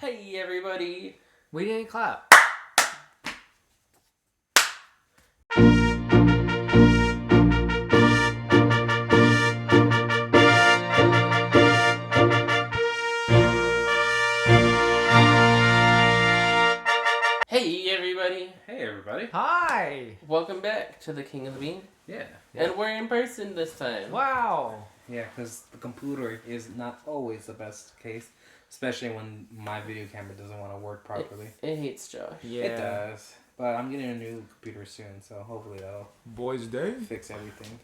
Hey everybody! We didn't clap. Hey everybody! Hey everybody! Hi! Welcome back to the King of the Bean. Yeah. And we're in person this time. Wow! Yeah, because the computer is not always the best case, especially when my video camera doesn't want to work properly. It hates Josh. Yeah. It does, but I'm getting a new computer soon, so hopefully that'll Boys Day. fix everything.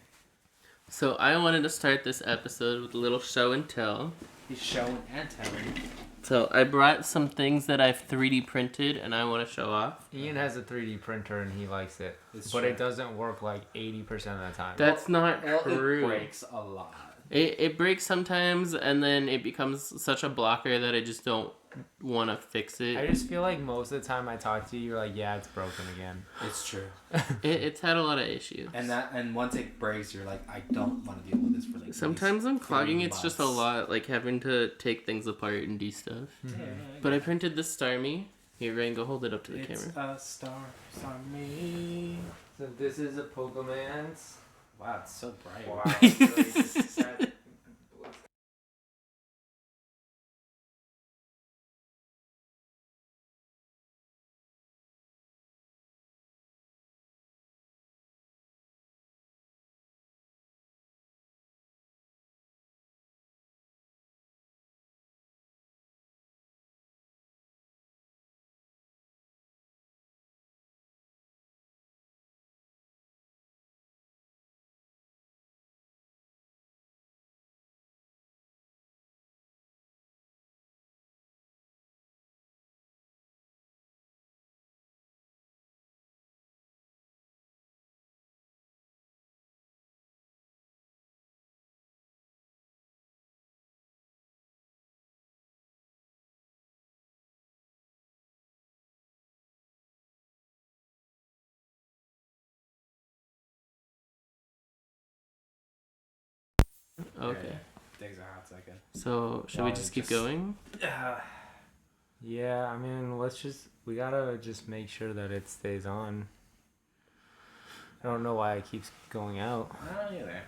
So I wanted to start this episode with a little show and tell. He's showing and telling. So I brought some things that I've 3D printed and I want to show off. Ian has a 3D printer and he likes it. It's but true. it doesn't work like 80% of the time. That's not Well, true. it breaks a lot. It breaks sometimes and then it becomes such a blocker that I just don't want to fix it. I just feel like most of the time I talk to you, you're like, yeah, it's broken again. It's true. It's had a lot of issues. And once it breaks, you're like, I don't want to deal with this for like. Sometimes I'm clogging. 3 It's just a months. lot, like having to take things apart and do stuff. Yeah, But I printed this Starmie. Here, Ryan, go hold it up to the it's camera. a star me. So this is a Pokemon's. Wow, it's so bright. Wow. It's really just set. Okay. Takes a hot second. So, should we While just it keep going? Yeah, I mean, we gotta just make sure that it stays on. I don't know why it keeps going out. I don't either.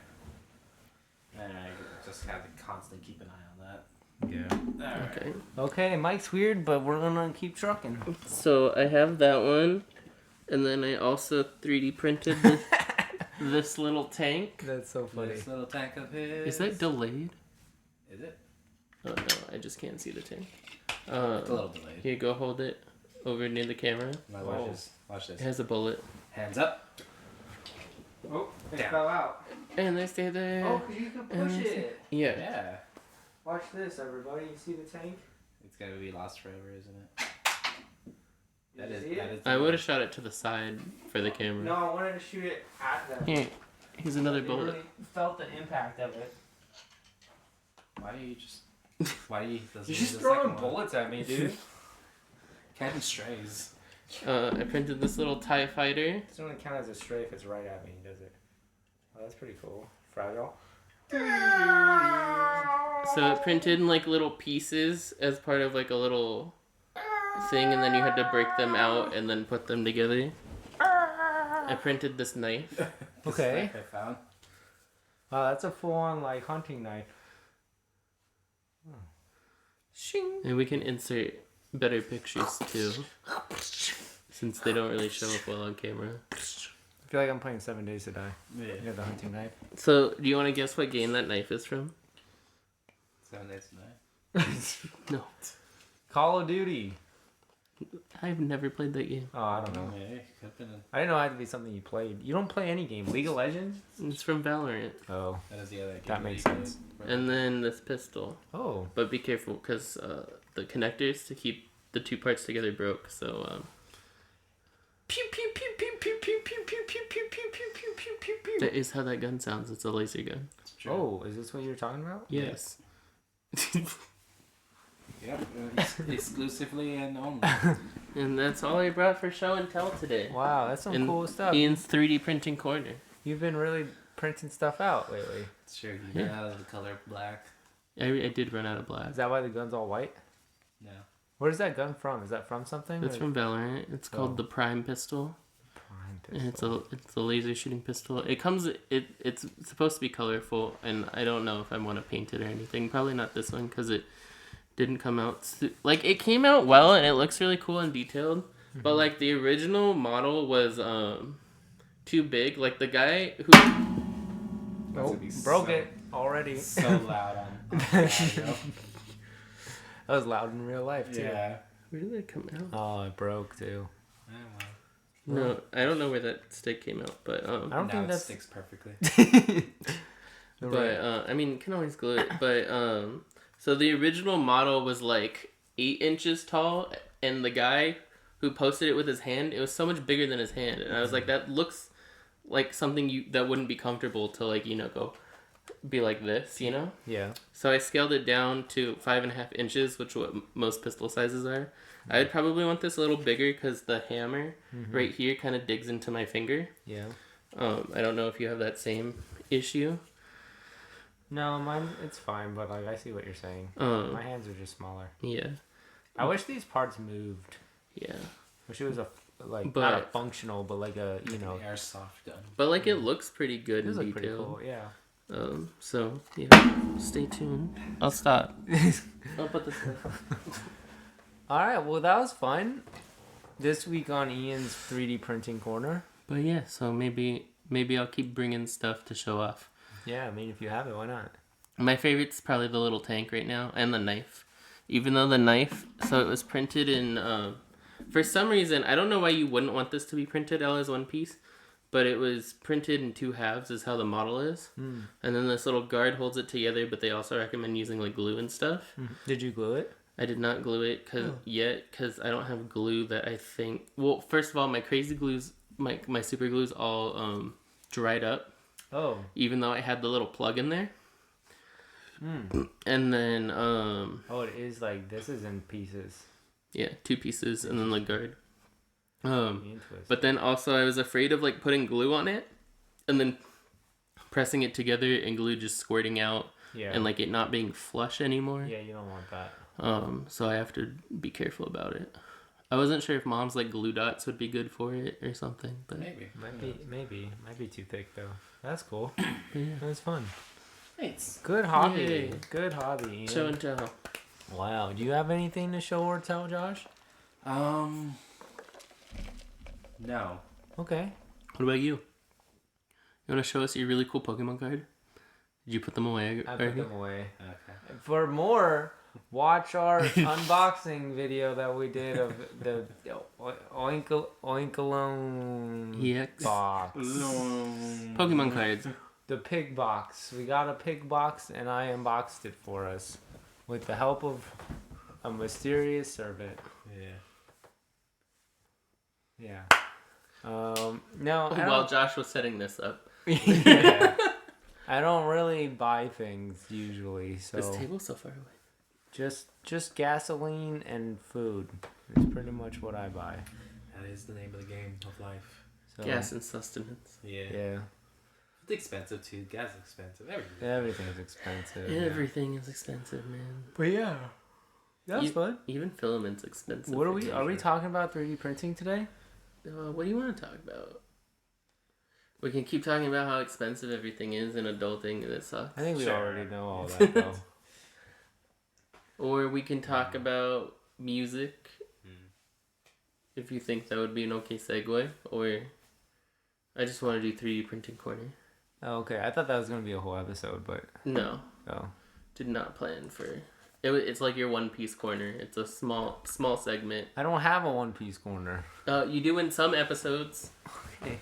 And I just have to constantly keep an eye on that. Yeah. Alright. Okay. Okay, Mike's weird, but we're gonna keep trucking. So, I have that one. And then I also 3D printed this little tank. That's so funny. This little tank of his. Is that delayed? Is it? Oh, no. I just can't see the tank. It's a little delayed. Here, go hold it over near the camera. Now Whoa. watch It this. has a bullet. Hands up. Oh, it Down. fell out. And they stay there. Oh, 'cause you can push And it. Yeah. Yeah. Watch this, everybody. You see the tank? It's gonna be lost forever, isn't it? Did you see it? I would have shot it to the side for the camera. No, I wanted to shoot it at them. Here, here's another You bullet. really felt the impact of it. Why do you just? Why do you? You're just throwing bullets at me, dude. Catching strays. I printed this little TIE fighter. It doesn't really count as a stray if it's right at me, does it? Oh, that's pretty cool. Fragile. So it printed in like little pieces as part of like a little thing, and then you had to break them out and then put them together. I printed this knife. This Okay. knife I found. Wow, that's a full-on like hunting knife. Shing. And we can insert better pictures too, since they don't really show up well on camera. I feel like I'm playing 7 Days to Die. Yeah. You got the hunting knife. So, do you want to guess what game that knife is from? 7 Days to Die. No. Call of Duty. I've never played that game. Oh, I don't know. Yeah, it could've been I didn't know it had to be something you played. You don't play any game. League of Legends? It's from Valorant. Oh. that is the other. game That makes you sense. played. And then this pistol. Oh. But be careful, because the connectors to keep the two parts together broke, so... Pew, pew, pew, pew, pew, pew, pew, pew, pew, pew, pew, pew, pew, pew, pew, pew. That is how that gun sounds. It's a laser gun. It's true. Oh, is this what you're talking about? Yes. Yep. Exclusively and only. And that's all I brought for show and tell today. Wow, that's some And cool stuff. Ian's 3D printing corner. You've been really printing stuff out lately. It's true. You got out of the color black. I did run out of black. Is that why the gun's all white? No. Where's that gun from? Is that from something? It's from Valorant. It's called the Prime Pistol. And it's a laser shooting pistol. It's supposed to be colorful, and I don't know if I want to paint it or anything. Probably not this one because it didn't come out like it came out well and it looks really cool and detailed. But like the original model was too big. Like the guy who broke it already. So loud on audio. That was loud in real life too. Yeah. Where did that come out? Oh, it broke too. No, I don't know where that stick came out, but I don't think that sticks perfectly. But I mean, you can always glue it. But so the original model was like 8 inches tall, and the guy who posted it with his hand, it was so much bigger than his hand, and I was like, that looks like something that wouldn't be comfortable to like go be like this, Yeah. So I scaled it down to 5.5 inches, which what most pistol sizes are. I'd probably want this a little bigger because the hammer right here kind of digs into my finger. Yeah. I don't know if you have that same issue. No, mine, it's fine, but like I see what you're saying. My hands are just smaller. Yeah. I wish these parts moved. Yeah. Wish it was not a functional, but like a airsoft gun. But like it looks pretty good It in looks detail. pretty cool, yeah. So yeah, stay tuned. I'll stop. I'll put this away. All right, well that was fun. This week on Ian's 3D printing corner. But yeah, so maybe I'll keep bringing stuff to show off. Yeah, I mean if you have it, why not? My favorite's probably the little tank right now and the knife. Even though the knife, so it was printed in. For some reason, I don't know why you wouldn't want this to be printed all as one piece, but it was printed in 2 halves is how the model is. And then this little guard holds it together, but they also recommend using like glue and stuff. Did you glue it? I did not glue it because I don't have glue that I think... Well, first of all, my crazy glues, my super glues all dried up. Oh. Even though I had the little plug in there. And then... Oh, it is like, this is in pieces. Yeah, 2 pieces and then the guard. But then also I was afraid of like putting glue on it and then pressing it together and glue just squirting out and like it not being flush anymore. Yeah, you don't want that. So I have to be careful about it. I wasn't sure if mom's like glue dots would be good for it or something, but maybe might be too thick though. That's cool. Yeah. That's fun. Thanks. Good hobby. Yay. Good hobby. Ian. Show and tell. Wow. Do you have anything to show or tell, Josh? No. Okay. What about you? You want to show us your really cool Pokemon card? Did you put them away? I put them away. Okay. For more, watch our unboxing video that we did of the Oinkalone EX box. Pokemon cards. The pig box. We got a pig box and I unboxed it for us with the help of a mysterious servant. Yeah. No. While Josh was setting this up. Yeah. I don't really buy things usually, so This table's so far away. just gasoline and food. It's pretty much what I buy. That is the name of the game of life. So, Gas and sustenance. Yeah. It's expensive too. Gas is expensive. Everything's expensive. Everything is expensive, man. But yeah. That's fun. Even filament's expensive. What are we talking about 3D printing today? What do you want to talk about? We can keep talking about how expensive everything is and adulting, and it sucks. I think we already know all that though. Or we can talk about music. If you think that would be an okay segue. Or I just want to do 3D printing corner. Oh, okay. I thought that was going to be a whole episode, but... No. Oh. Did not plan for... It's like your One Piece corner. It's a small segment. I don't have a One Piece corner. You do in some episodes. Okay.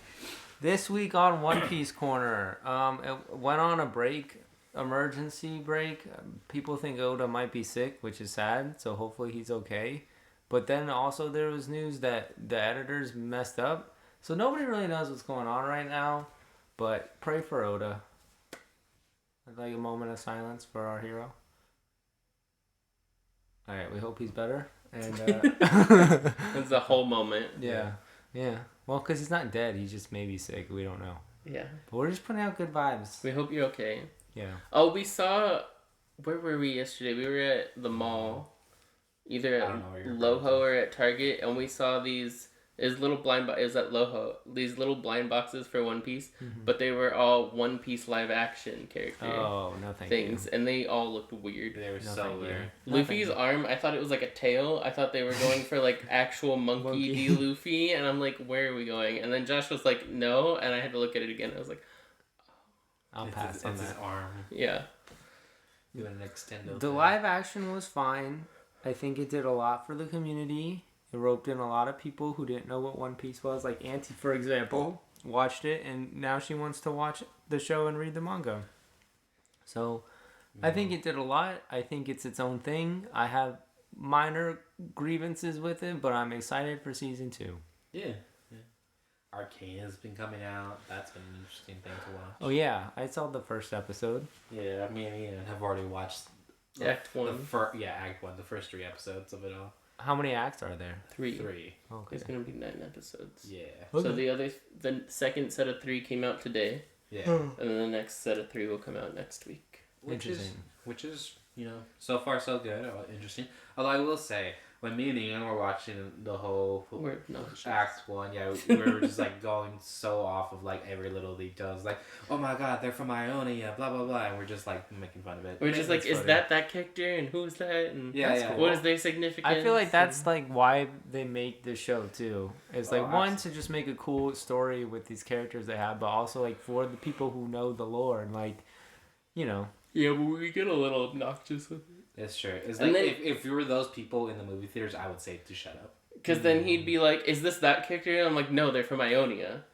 This week on One Piece corner, it went on a break, emergency break. People think Oda might be sick, which is sad. So hopefully he's okay. But then also there was news that the editors messed up. So nobody really knows what's going on right now. But pray for Oda. I'd like a moment of silence for our hero. Alright, we hope he's better. And It's the whole moment. Yeah. Well, because he's not dead. He's just maybe sick. We don't know. Yeah. But we're just putting out good vibes. We hope you're okay. Yeah. Oh, we saw... Where were we yesterday? We were at the mall. either I at don't know where you're referring Loho or at Target, and we saw these. Is little blind. It was at Loho. These little blind boxes for One Piece, but they were all One Piece live action character Oh, no thank things, you. and they all looked weird. They were No, so thank you. weird. No, Luffy's thank you. arm, I thought it was like a tail. I thought they were going for like actual monkey D. Luffy, and I'm like, where are we going? And then Josh was like, no, and I had to look at it again. I was like, I'll It's pass his, on it's his that. arm. yeah. Doing an extendo. The thing. live action was fine. I think it did a lot for the community. It roped in a lot of people who didn't know what One Piece was. Like Auntie, for example, watched it, and now she wants to watch the show and read the manga. So, I think it did a lot. I think it's its own thing. I have minor grievances with it, but I'm excited for season 2. Yeah. Arcane has been coming out. That's been an interesting thing to watch. Oh yeah, I saw the first episode. Yeah, I mean, have already watched Act 1. Act 1, the first 3 episodes of it all. How many acts are there? 3. 3. Okay. There's going to be 9 episodes. Yeah. So the second set of 3 came out today, Yeah. and then the next set of 3 will come out next week. Which Interesting. is, so far so good. Interesting. Although I will say, when me and Ian were watching the whole We're obnoxious. Act 1, we were just like going so off of like every little detail. It's like, oh my god, they're from Ionia, blah blah blah, and we're just like making fun of it. We're just like, is funny. that character, and who's that, and Yeah. what is their significance? I feel like that's like why they make the show too. It's like Oh, one to just make a cool story with these characters they have, but also like for the people who know the lore and like, Yeah, but we get a little obnoxious with it. It's true. It's And like then- if you were those people in the movie theaters, I would say to shut up. Because then he'd be like, is this that character? And I'm like, no, they're from Ionia.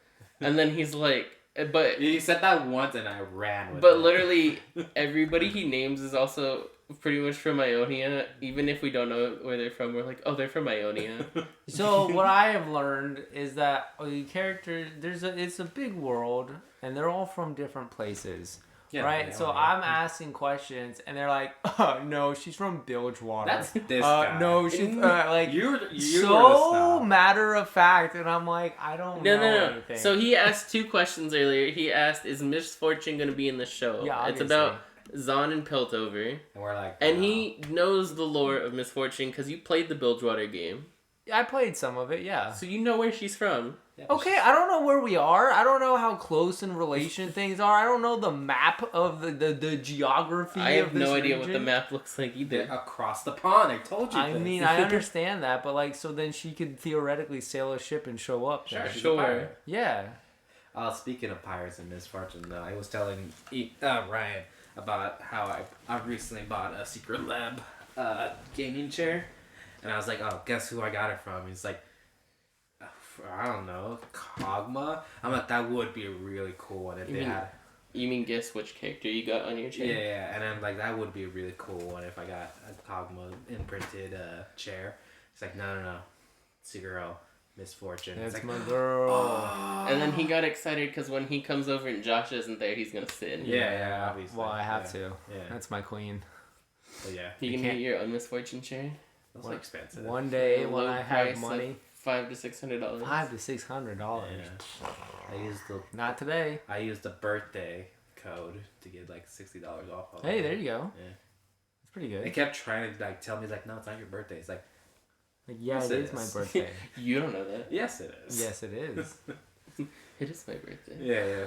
And then he's like, but He said that once, and I ran with it. but literally everybody he names is also pretty much from Ionia. Even if we don't know where they're from, we're like, oh, they're from Ionia. So what I have learned is that the character it's a big world and they're all from different places. Yeah, right? they So are. I'm asking questions and they're like, oh, no, she's from Bilgewater. That's this guy. No, she's like you were so matter of fact, and I'm like, I don't know No. anything. So he asked 2 questions earlier. He asked, is Miss Fortune going to be in the show? Yeah, It's obviously. about Zahn and Piltover. And we're like, And wow. he knows the lore of Miss Fortune because you played the Bilgewater game. I played some of it, yeah. So you know where she's from. Yeah, Okay, I don't know where we are. I don't know how close in relation things are. I don't know the map of the geography I of have this no idea what region. the map looks like they're either. across the pond. I told you. I this. mean, I understand that, but like, so then she could theoretically sail a ship and show up Sure, there. she's Sure. a pirate. Yeah. Speaking of pirates and misfortune, though, I was telling Ryan about how I recently bought a Secret Lab gaming chair, and I was like, oh, guess who I got it from? He's like, I don't know, Kogma. I'm like, that would be a really cool one if You they mean- had. You mean guess which character you got on your chair? Yeah, and I'm like, that would be a really cool one if I got a Kogma imprinted chair. It's like, no, it's your girl, Misfortune. That's it's like, my girl. And then he got excited because when he comes over and Josh isn't there, he's gonna sit. In. Yeah, obviously. Well, I have to. Yeah. That's my queen. But yeah, You can get your own Misfortune chair. those are expensive. One day For a when low I price have of money, $500 to $600. $500 to $600. Yeah. Not today. I used the birthday code to get like $60 off. Of Hey, it. there you go. Yeah. It's pretty They good. kept trying to like tell me like, no, it's not your birthday. It's like, Like, yeah, Yes, it it is my is. birthday. You don't know that. yes, it is. Yes, it is. It is my birthday. Yeah.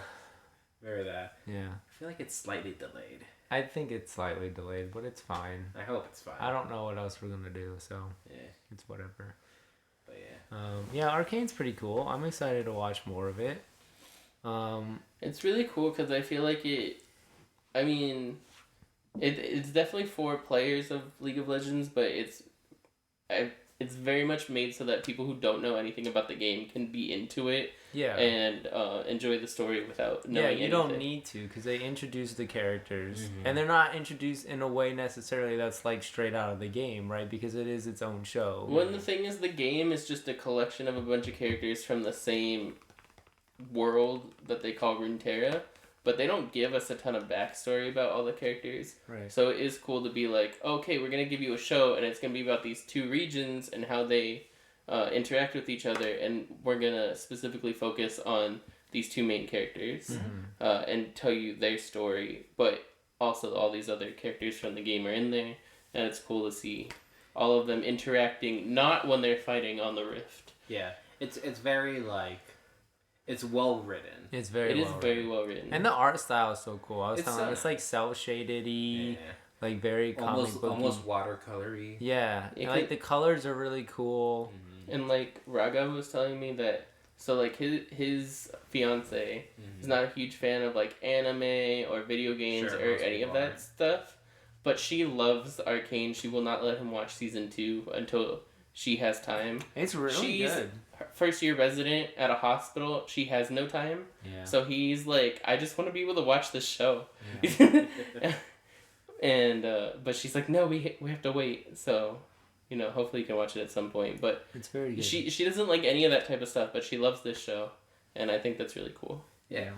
Very that. Yeah. I feel like it's slightly delayed. I think it's slightly delayed, but it's fine. I hope it's fine. I don't know what else we're gonna do, so Yeah, it's whatever. but yeah. Yeah, Arcane's pretty cool. I'm excited to watch more of it. It's really cool because I feel like it's definitely for players of League of Legends, but it's very much made so that people who don't know anything about the game can be into it Yeah. and enjoy the story without knowing you anything. don't need to because they introduce the characters Mhm. and they're not introduced in a way necessarily that's like straight out of the game, right? Because it is its own show. When the thing is, the game is just a collection of a bunch of characters from the same world that they call Runeterra, but they don't give us a ton of backstory about all the characters. Right. So it is cool to be like, okay, we're going to give you a show, and it's going to be about these 2 regions and how they interact with each other, and we're going to specifically focus on these 2 main characters and tell you their story, but also all these other characters from the game are in there, and it's cool to see all of them interacting, not when they're fighting on the rift. Yeah, it's very like, it's well written. It's very well written. And the art style is so cool. I was It's telling it's like cel shaded-y, like very comic booky. Almost watercolory. Yeah, and like the colors are really cool. And like Raga was telling me that, so like his fiance is not a huge fan of like anime or video games or any of that stuff, but she loves Arcane. She will not let him watch season 2 until she has time. It's really good. First year resident at a hospital. She has no time. Yeah. So he's like, I just want to be able to watch this show. Yeah. And but she's like, no, we have to wait. So, you know, hopefully you can watch it at some point. But it's very good. She doesn't like any of that type of stuff, but she loves this show, and I think that's really cool. Yeah,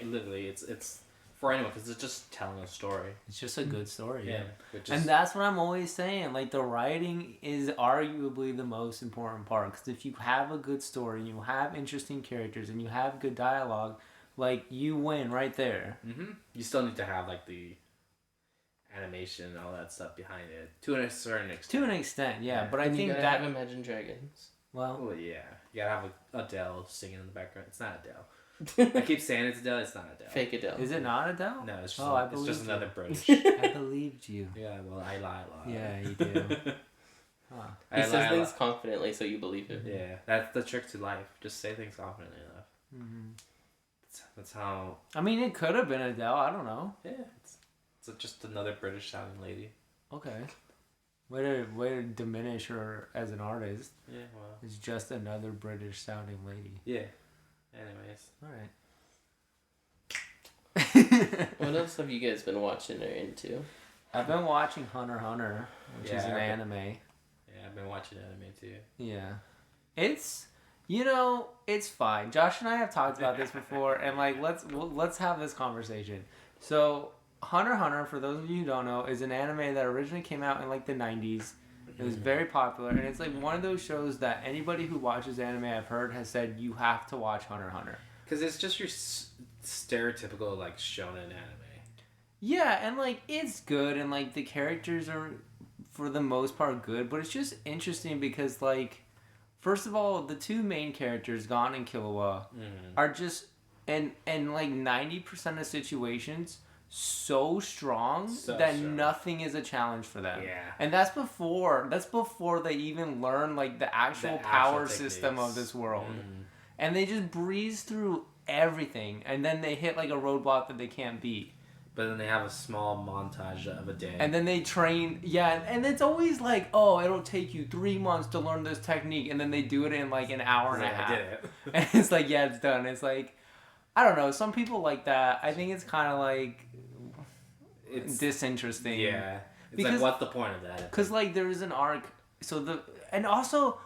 literally, it's for anyone because it's just telling a story. It's just a good story. Yeah. And that's what I'm always saying. Like, the writing is arguably the most important part. Because if you have a good story, and you have interesting characters, and you have good dialogue, like, you win right there. Mm-hmm. You still need to have, like, the animation and all that stuff behind it. To a certain extent. To an extent, yeah. But I think that... have Imagine Dragons. Well, yeah. You gotta have Adele singing in the background. It's not Adele. I keep saying it's Adele. It's not Adele. Fake Adele. Is it not Adele? No, it's just, it's just another British. I believed you. Yeah, well, I lie a lot. Yeah, you do. Huh. He says things confidently, so you believe it. Yeah, that's the trick to life. Just say things confidently enough. Mm-hmm. That's how... I mean, it could have been Adele. I don't know. Yeah, it's just another British sounding lady. Okay. Way to diminish her as an artist. Yeah, well... It's just another British sounding lady. Yeah. Anyways. Alright. What else have you guys been watching or into? I've been watching Hunter x Hunter, which is an anime. Yeah, I've been watching anime too. Yeah. It's... You know, it's fine. Josh and I have talked about this before, and like, let's have this conversation. So, Hunter x Hunter, for those of you who don't know, is an anime that originally came out in like the 90s. It was very popular, and it's like one of those shows that anybody who watches anime I've heard has said you have to watch Hunter x Hunter. Because it's just your stereotypical like shonen anime. Yeah, and like it's good, and like the characters are for the most part good, but it's just interesting because like, first of all, the two main characters, Gon and Killua, are just and like 90% of situations so strong that nothing is a challenge for them. Yeah. And that's before they even learn like the actual power system of this world. And they just breeze through everything, and then they hit like a roadblock that they can't beat. But then they have a small montage of a day. And then they train, and it's always like, oh, it'll take you 3 months to learn this technique, and then they do it in like an hour and a half. I did it. And it's like, yeah, it's done. It's like, I don't know, some people like that. I think it's kind of like, it's disinteresting. Yeah. It's because, like, what's the point of that? Because, like, there is an arc, and also,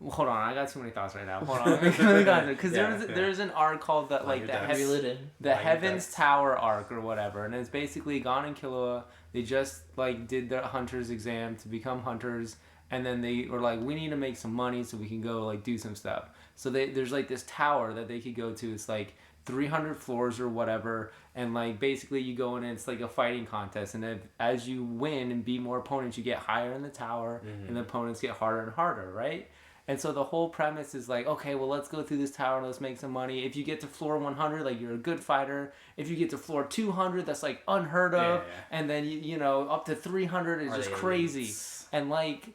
hold on, I got too many thoughts right now. Hold on, because there's an arc called the Heaven's Tower arc or whatever, and it's basically Gon and Killua. They just like did their hunters exam to become hunters, and then they were like, we need to make some money so we can go like do some stuff. So there's like this tower that they could go to. It's like 300 floors or whatever, and like basically you go in and it's like a fighting contest, and as you win and beat more opponents, you get higher in the tower, and the opponents get harder and harder, right? And so the whole premise is like, okay, well, let's go through this tower and let's make some money. If you get to floor 100, like, you're a good fighter. If you get to floor 200, that's like unheard of. And then you know, up to 300 is just crazy. And like,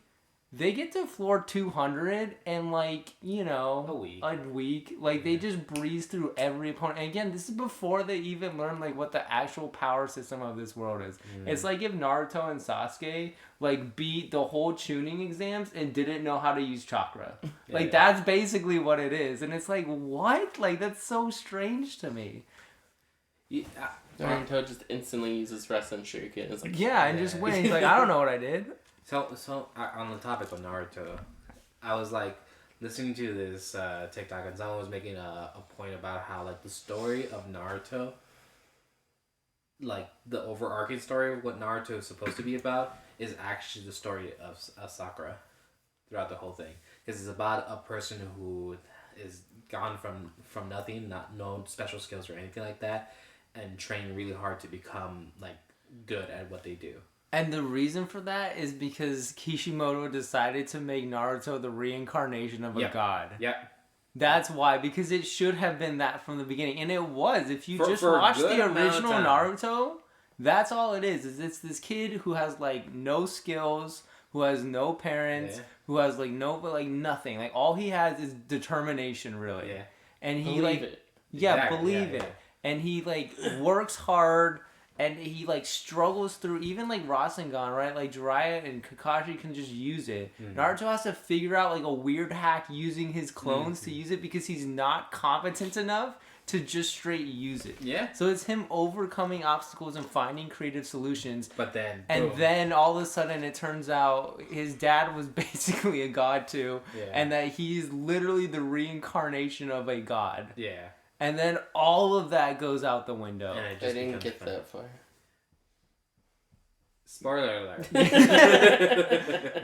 they get to floor 200 and like, you know, a week. Like, they just breeze through every opponent. And again, this is before they even learn like what the actual power system of this world is. It's like if Naruto and Sasuke like beat the whole tuning exams and didn't know how to use chakra. That's basically what it is. And it's like, what? Like, that's so strange to me. Naruto just instantly uses Rasen Shuriken. It's like, and just wins. He's like, I don't know what I did. So on the topic of Naruto, I was like listening to this TikTok, and someone was making a point about how like the story of Naruto, like the overarching story of what Naruto is supposed to be about, is actually the story of Sakura throughout the whole thing, because it's about a person who is gone from nothing, no special skills or anything like that, and train really hard to become like good at what they do. And the reason for that is because Kishimoto decided to make Naruto the reincarnation of a god. Yeah. That's why, because it should have been that from the beginning. And it was. If you just for a watch good the amount of original time. Naruto, that's all it is it's this kid who has, like, no skills, who has no parents, who has, like, nothing. Like, all he has is determination, really. Yeah. And he, Believe like... it. Yeah, Exactly. believe it. And he, like, works hard... And he, like, struggles through, even, like, Rasengan, right? Like, Jiraiya and Kakashi can just use it. Naruto has to figure out, like, a weird hack using his clones to use it because he's not competent enough to just straight use it. Yeah. So it's him overcoming obstacles and finding creative solutions. But then, And boom. then, all of a sudden, it turns out his dad was basically a god, too. Yeah. And that he's literally the reincarnation of a god. Yeah. And then all of that goes out the window. And it I just didn't becomes get fun. that far. Spoiler alert.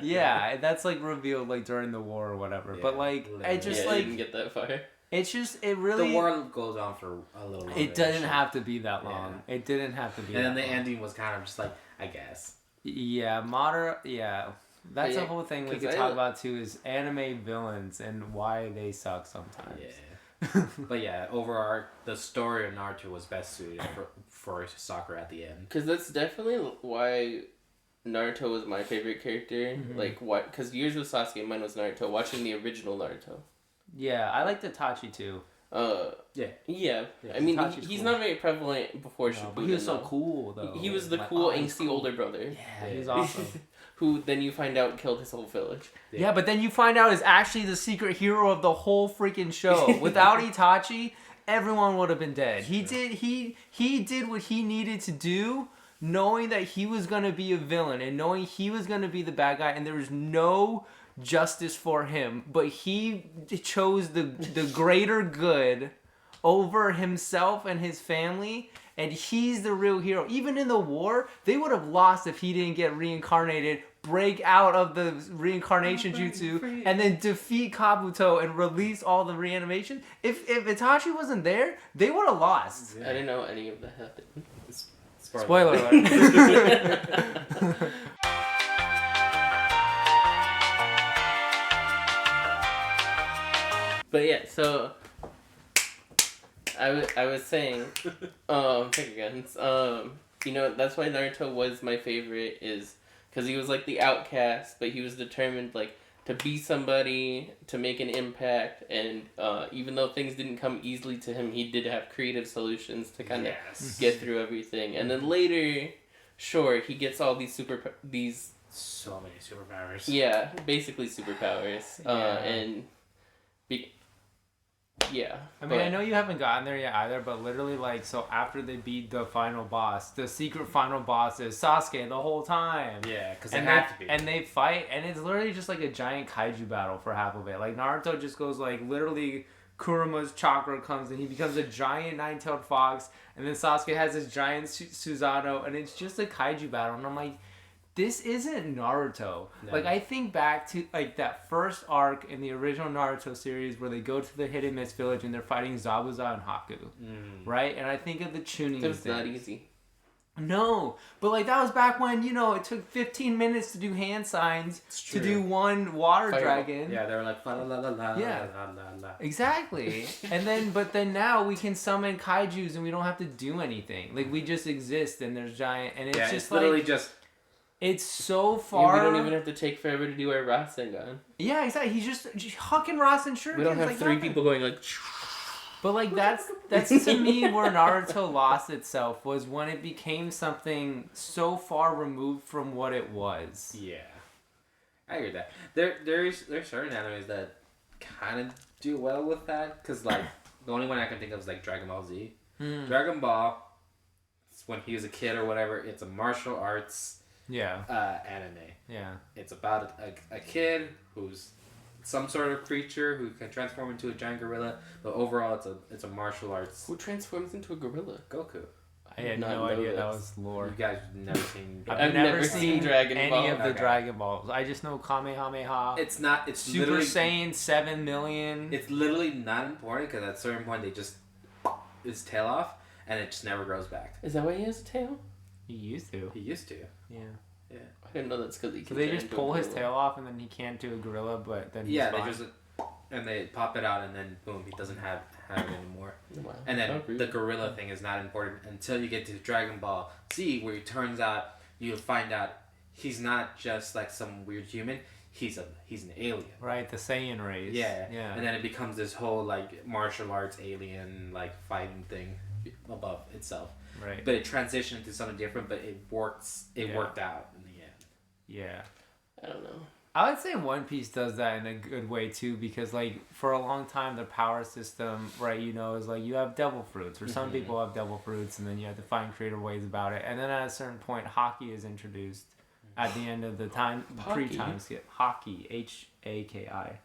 Yeah, that's like revealed like during the war or whatever. Yeah, but like literally. it just I like didn't get that far. it's just it really The war goes on for a little longer. it doesn't than have to be that long. Yeah. It didn't have to be. And then that the long. ending was kind of just like, I guess. Yeah, moderate. Yeah, that's Yeah, a whole thing we 'cause could I- talk about too. Is anime villains and why they suck sometimes. Yeah. But yeah, overall, the story of Naruto was best suited for Sakura at the end. Because that's definitely why Naruto was my favorite character. Like, what? Because yours was Sasuke, mine was Naruto. Watching the original Naruto. Yeah, I like Itachi too. Yeah. Yeah. Yeah, I mean, Itachi's he's cool. not very prevalent before No, Shippuden. but he was so though. cool though. He was the Like, cool, oh, he's angsty cool. older brother. Yeah, he's awesome. Who then you find out killed his whole village. Yeah, but then you find out is actually the secret hero of the whole freaking show. Without Itachi, everyone would have been dead. He did what he needed to do, knowing that he was gonna be a villain and knowing he was gonna be the bad guy, and there was no justice for him. But he chose the greater good over himself and his family. And he's the real hero. Even in the war, they would have lost if he didn't get reincarnated, break out of the reincarnation jutsu, and then defeat Kabuto and release all the reanimation. If Itachi wasn't there, they would have lost. I didn't know any of that happened. Spoiler alert. But yeah, so I was saying, pick guns. You know, that's why Naruto was my favorite, is because he was like the outcast, but he was determined like to be somebody, to make an impact, and even though things didn't come easily to him, he did have creative solutions to kind of get through everything. And then later, sure, he gets all these So many superpowers. yeah, basically superpowers, and yeah. I mean, I know you haven't gotten there yet either, but literally, like, so after they beat the final boss, the secret final boss is Sasuke the whole time. Yeah, because they And have to be. And they fight, and it's literally just like a giant kaiju battle for half of it. Like, Naruto just goes, like, literally, Kurama's chakra comes, and he becomes a giant nine-tailed fox, and then Sasuke has this giant Susanoo, and it's just a kaiju battle, and I'm like, this isn't Naruto. No. Like, I think back to, like, that first arc in the original Naruto series where they go to the Hidden Mist Village and they're fighting Zabuza and Haku. Right? And I think of the tuning It was things. not easy. No. But, like, that was back when, you know, it took 15 minutes to do hand signs to do one water Fireball. dragon. Yeah, they were like, la la la la Yeah. la la la. Exactly. But then now we can summon kaijus and we don't have to do anything. Like, we just exist and there's giant, and it's Yeah, just it's literally like, just... it's so Yeah, far. we don't even have to take forever to do our Rasengan. Yeah, exactly. He's just hucking Ross and shurikens. We don't have like three nothing. people going like. But like that's to me where Naruto lost itself, was when it became something so far removed from what it was. Yeah. I agree with that. There's certain animes that kind of do well with that, because like the only one I can think of is like Dragon Ball Z. Dragon Ball, when he was a kid or whatever, it's a martial arts Yeah. anime. Yeah. It's about a kid who's some sort of creature who can transform into a giant gorilla, but overall it's a martial arts. Who transforms into a gorilla? Goku. I had Not no know idea that this. was lore. You guys have never seen. I've never seen Dragon any Ball. of the Okay. Dragon Balls. I just know Kamehameha. It's not. It's Super literally, Saiyan 7 million. It's literally not important, because at a certain point they just his tail off and it just never grows back. Is that why he has a tail? He used to. He used to. Yeah. didn't know that's because he So can they turn just into a pull his gorilla. tail off and then he can't do a gorilla, but then he's Yeah, fine. they just and they pop it out and then boom, he doesn't have it anymore. Wow. And then Oh, really? the gorilla thing is not important until you get to Dragon Ball Z, where it turns out you find out he's not just like some weird human. He's an alien. Right, the Saiyan race. Yeah. Yeah. And then it becomes this whole like martial arts alien like fighting thing above itself. Right. But it transitioned to something different, but it works. It Yeah. worked out in the end. Yeah. I don't know. I would say One Piece does that in a good way too, because like for a long time the power system, right, you know, is like you have devil fruits, or some people have devil fruits, and then you have to find creative ways about it. And then at a certain point, hockey is introduced at the end of the pre-time skip. Hockey, Haki,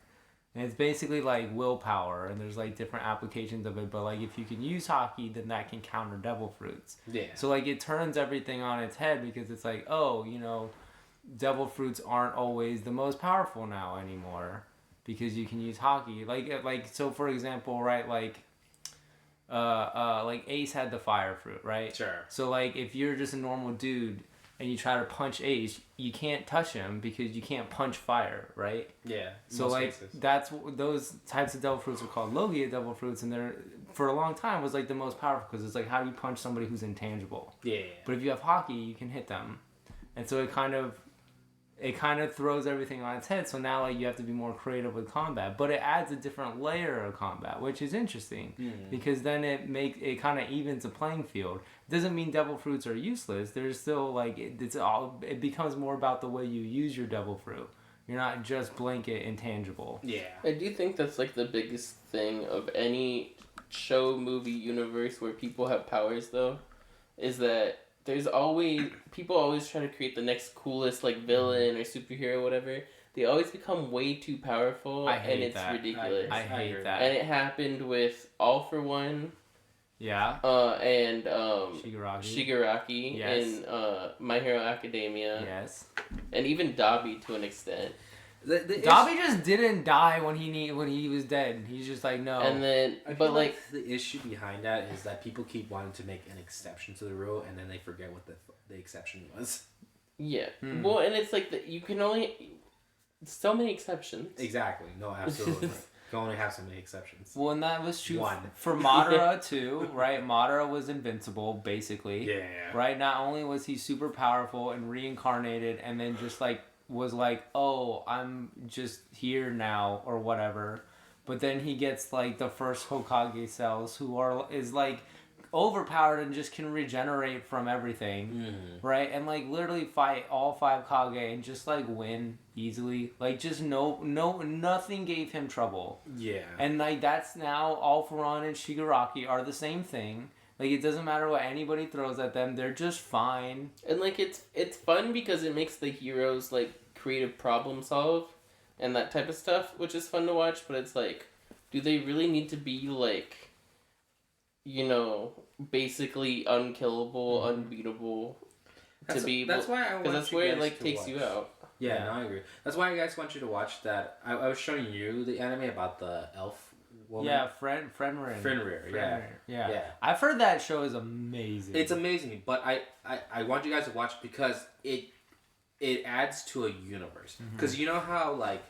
and it's basically like willpower, and there's like different applications of it. But like if you can use hockey, then that can counter devil fruits. Yeah. So like it turns everything on its head, because it's like, oh, you know, devil fruits aren't always the most powerful now anymore, because you can use hockey. Like so for example, right, like Ace had the fire fruit, right? Sure. So like if you're just a normal dude and you try to punch Ace, you can't touch him because you can't punch fire, right? Yeah. So like those types of devil fruits are called Logia devil fruits, and they're for a long time was like the most powerful, because it's like, how do you punch somebody who's intangible? Yeah. But if you have hockey, you can hit them, and so it kind of throws everything on its head. So now like you have to be more creative with combat, but it adds a different layer of combat, which is interesting because then it kind of evens the playing field. It doesn't mean devil fruits are useless. There's still like it becomes more about the way you use your devil fruit. You're not just blanket intangible. Yeah. I do think that's like the biggest thing of any show, movie, universe where people have powers, though, is that there's always people always try to create the next coolest like villain or superhero or whatever. They always become way too powerful, and it's ridiculous. I hate that. And it happened with All for One. Yeah. And Shigaraki. Yes. in My Hero Academia. Yes. And even Dobby to an extent. Dobby just didn't die when he was dead. He's just like, no. And then, but like the issue behind that is that people keep wanting to make an exception to the rule, and then they forget what the exception was. Yeah. Well, and it's like you can only so many exceptions. Exactly. No, absolutely. You can only have so many exceptions. Well, and that was true One. for Madara too, right? Madara was invincible, basically. Yeah. Right? Not only was he super powerful and reincarnated, and then just like was like, oh, I'm just here now or whatever, but then he gets like the first Hokage cells, is like overpowered and just can regenerate from everything, right? And like literally fight all 5 Kage and just like win easily. Like just nothing gave him trouble. Yeah. And like that's now All For One and Shigaraki are the same thing. Like it doesn't matter what anybody throws at them, they're just fine. And like it's fun because it makes the heroes like creative problem solve and that type of stuff, which is fun to watch, but it's like, do they really need to be like, you know, basically unkillable, unbeatable to be able? That's why I want because that's you where guys it like to takes watch. you out. Yeah, no, I agree. That's why I guys want you to watch that. I was showing you the anime about the elf woman. Yeah, Fenrir. Yeah. I've heard that show is amazing. It's amazing, but I want you guys to watch it because it adds to a universe. Because you know how like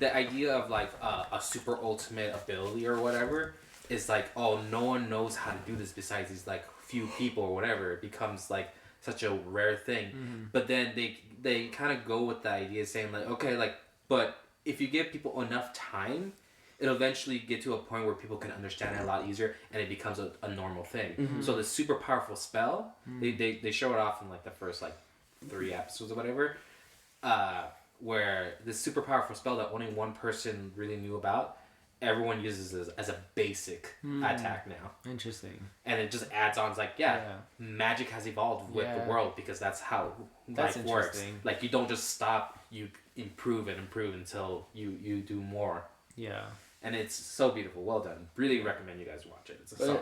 the idea of like a super ultimate ability or whatever is like, oh, no one knows how to do this besides these like few people or whatever. It becomes like such a rare thing. But then they kind of go with the idea saying like, okay, like, but if you give people enough time, it'll eventually get to a point where people can understand it a lot easier, and it becomes a normal thing. So the super powerful spell, they show it off in like the first like 3 episodes or whatever, where this super powerful spell that only one person really knew about, everyone uses as a basic attack now. Interesting. And it just adds on. It's like, magic has evolved with the world because that's how life works. Like, you don't just stop, you improve and improve until you do more. Yeah. And it's so beautiful. Well done. Really recommend you guys watch it. It's a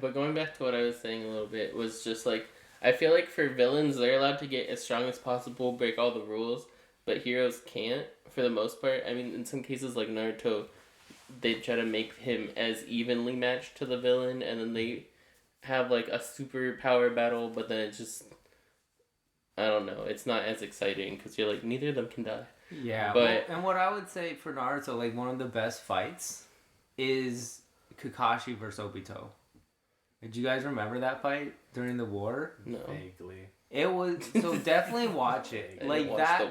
but going back to what I was saying a little bit was just like, I feel like for villains, they're allowed to get as strong as possible, break all the rules, but heroes can't for the most part. I mean, in some cases like Naruto, they try to make him as evenly matched to the villain, and then they have like a super power battle, but then it just, I don't know. It's not as exciting because you're like neither of them can die. Yeah, but and what I would say for Naruto, like one of the best fights is Kakashi versus Obito. Did you guys remember that fight during the war? No. Vaguely. It was so definitely watch it. Like that.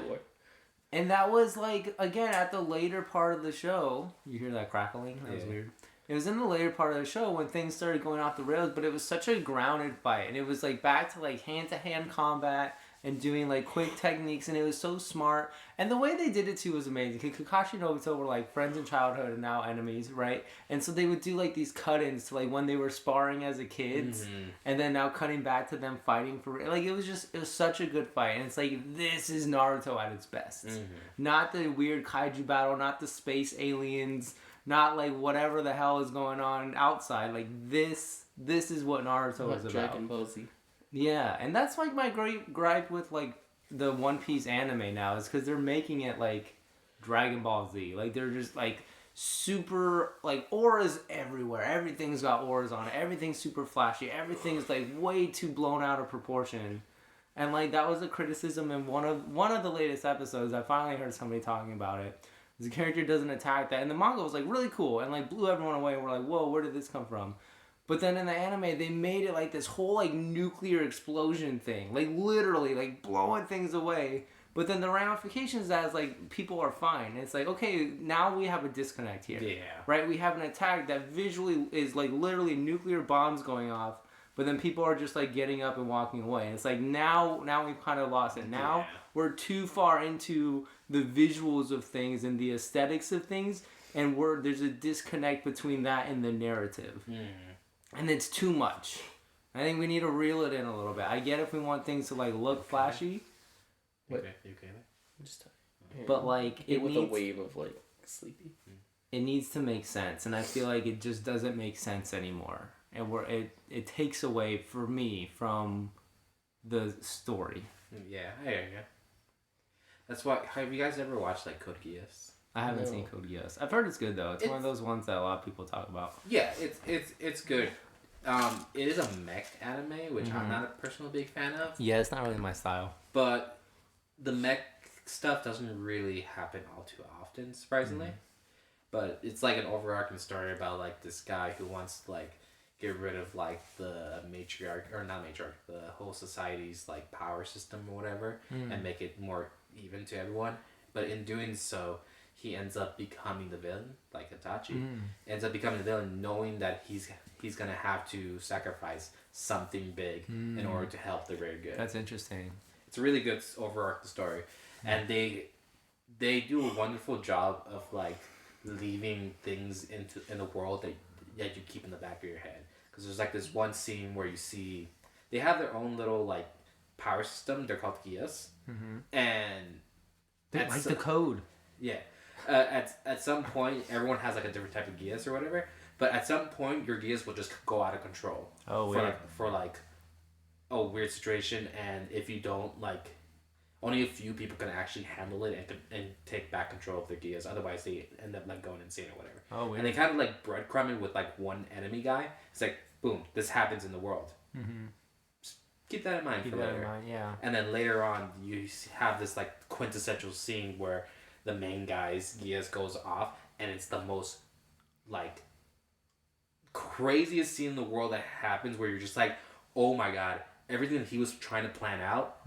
And that was like again at the later part of the show. You hear that crackling? That was weird. It was in the later part of the show when things started going off the rails, but it was such a grounded fight, and it was like back to like hand-to-hand combat and doing like quick techniques, and it was so smart. And the way they did it too was amazing. Kakashi and Obito were like friends in childhood and now enemies, right? And so they would do like these cut-ins to like when they were sparring as a kids, and then now cutting back to them fighting for like it was such a good fight, and it's like this is Naruto at its best, not the weird kaiju battle, not the space aliens. Not like whatever the hell is going on outside. Like this is what Naruto is about. Dragon Ball Z. Yeah, and that's like my great gripe with like the One Piece anime now is because they're making it like Dragon Ball Z. Like they're just like super like auras everywhere. Everything's got auras on it. Everything's super flashy. Everything's like way too blown out of proportion. And like that was a criticism in one of the latest episodes. I finally heard somebody talking about it. The character doesn't attack that. And the manga was like really cool and like blew everyone away. And we're like, whoa, where did this come from? But then in the anime, they made it like this whole like nuclear explosion thing. Like literally like blowing things away. But then the ramifications of that is like people are fine. And it's like, okay, now we have a disconnect here. Yeah. Right? We have an attack that visually is like literally nuclear bombs going off. But then people are just like getting up and walking away. And it's like now we've kind of lost it. Now we're too far into the visuals of things and the aesthetics of things. And there's a disconnect between that and the narrative. And it's too much. I think we need to reel it in a little bit. I get if we want things to like look flashy. Okay. You okay? I'm just but like it with needs, a wave of like sleepy. It needs to make sense, and I feel like it just doesn't make sense anymore. And it takes away for me from the story. Yeah, I hear you. That's why. Have you guys ever watched like Code Geass? I haven't seen Code Geass. I've heard it's good though. It's one of those ones that a lot of people talk about. Yeah, it's good. It is a mech anime, which I'm not a personal big fan of. Yeah, it's not really my style. But the mech stuff doesn't really happen all too often, surprisingly. But it's like an overarching story about like this guy who wants to like get rid of like the matriarch or not matriarch, the whole society's like power system or whatever, and make it more even to everyone. But in doing so, he ends up becoming the villain, like Itachi. Ends up becoming the villain, knowing that he's gonna have to sacrifice something big in order to help the greater good. That's interesting. It's a really good overarching story, and they do a wonderful job of like leaving things in the world that you keep in the back of your head. Because there's like this one scene where you see they have their own little like power system. They're called Geass, and they like the code. Yeah. At some point, everyone has like a different type of Geass or whatever. But at some point, your Geass will just go out of control. Oh, for like a weird situation, and if you don't like, only a few people can actually handle it and take back control of their Geass. Otherwise, they end up like going insane or whatever. Oh, weird. And they kind of like breadcrumbing with like one enemy guy. It's like boom, this happens in the world. Just keep that in mind for later. Yeah. And then later on, you have this like quintessential scene where the main guy's Geass goes off, and it's the most like craziest scene in the world that happens, where you're just like, oh my god, everything that he was trying to plan out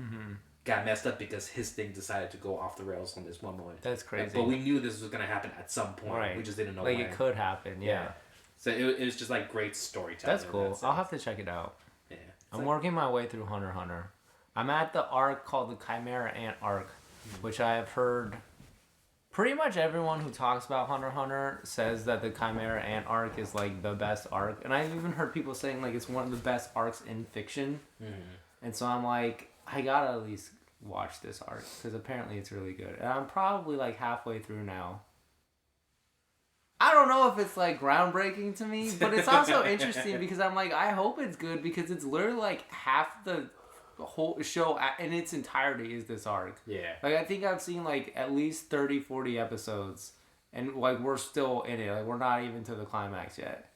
got messed up because his thing decided to go off the rails on this one moment. That's crazy. But we knew this was going to happen at some point. Right. We just didn't know like when. It could happen, yeah. So it was just like great storytelling. That's cool. I'll have to check it out. Yeah. I'm working my way through Hunter x Hunter. I'm at the arc called the Chimera Ant arc, which I have heard pretty much everyone who talks about Hunter x Hunter says that the Chimera Ant arc is like the best arc. And I've even heard people saying like it's one of the best arcs in fiction. And so I'm like, I gotta at least watch this arc because apparently it's really good. And I'm probably like halfway through now. I don't know if it's like groundbreaking to me, but it's also interesting because I'm like, I hope it's good because it's literally like half the whole show in its entirety is this arc. Yeah. Like I think I've seen like at least 30, 40 episodes and like we're still in it. Like we're not even to the climax yet.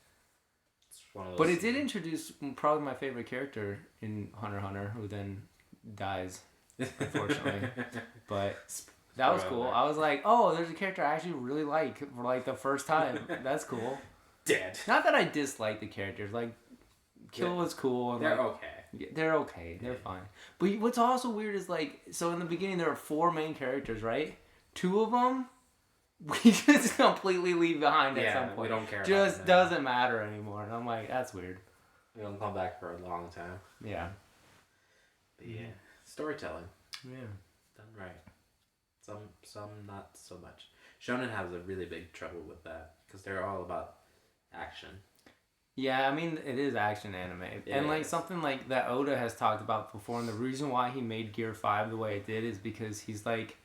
But it did introduce probably my favorite character in Hunter x Hunter, who then dies. unfortunately. But that was cool. I was like, oh, there's a character I actually really like for like the first time. That's cool. Dead. Not that I dislike the characters. Like, Kill was cool. And they're like, okay. Yeah, they're okay. They're fine. But what's also weird is like, so in the beginning there are 4 main characters, right? 2 of them we just completely leave behind at some point. We don't care. Just doesn't matter anymore. And I'm like, that's weird. We don't come back for a long time. Yeah. But yeah, storytelling. Yeah. Done right. Some not so much. Shonen has a really big trouble with that because they're all about action. Yeah, I mean, it is action anime. And like something like that Oda has talked about before, and the reason why he made Gear 5 the way it did is because he's like,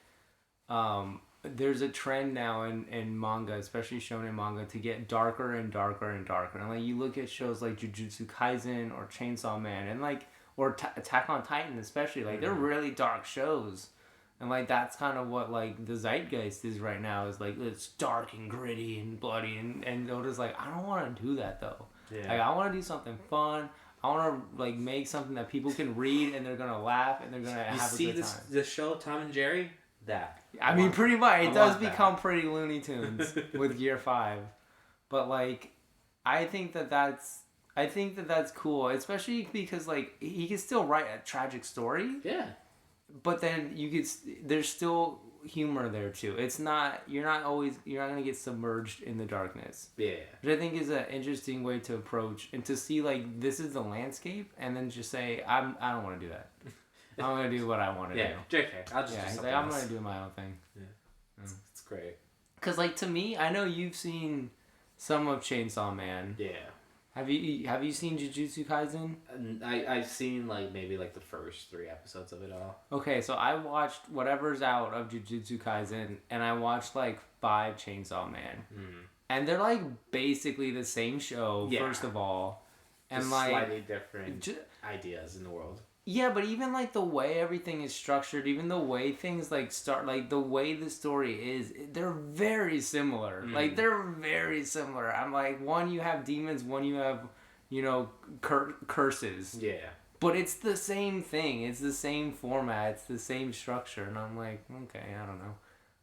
there's a trend now in manga, especially shonen manga, to get darker and darker and darker. And like you look at shows like Jujutsu Kaisen or Chainsaw Man and like, or Attack on Titan especially, like they're really dark shows. And like that's kind of what like the zeitgeist is right now, is like it's dark and gritty and bloody, and Oda's like, I don't want to do that though. Yeah. Like I want to do something fun. I want to like make something that people can read and they're gonna laugh and they're gonna have a good time. You see the show Tom and Jerry? That. I mean, pretty much. It does become pretty Looney Tunes with Gear 5. But like, I think that's cool, especially because like he can still write a tragic story. Yeah. But then there's still humor there too. It's not, you're not gonna get submerged in the darkness. Yeah. Which I think is an interesting way to approach and to see like this is the landscape and then just say I don't want to do that. I'm gonna do what I want to do. JK. I'll just do something like, I'm gonna do my own thing. Yeah. It's great. Cause like to me, I know you've seen some of Chainsaw Man. Yeah. Have you seen Jujutsu Kaisen? I've seen like maybe like the first 3 episodes of it all. Okay, so I watched whatever's out of Jujutsu Kaisen, and I watched like 5 Chainsaw Man, and they're like basically the same show. Yeah. First of all, and just like slightly different ideas in the world. Yeah, but even like the way everything is structured, even the way things like start, like the way the story is, they're very similar. Like they're very similar. I'm like, one you have demons, one you have, curses. Yeah. But it's the same thing. It's the same format. It's the same structure. And I'm like, okay, I don't know.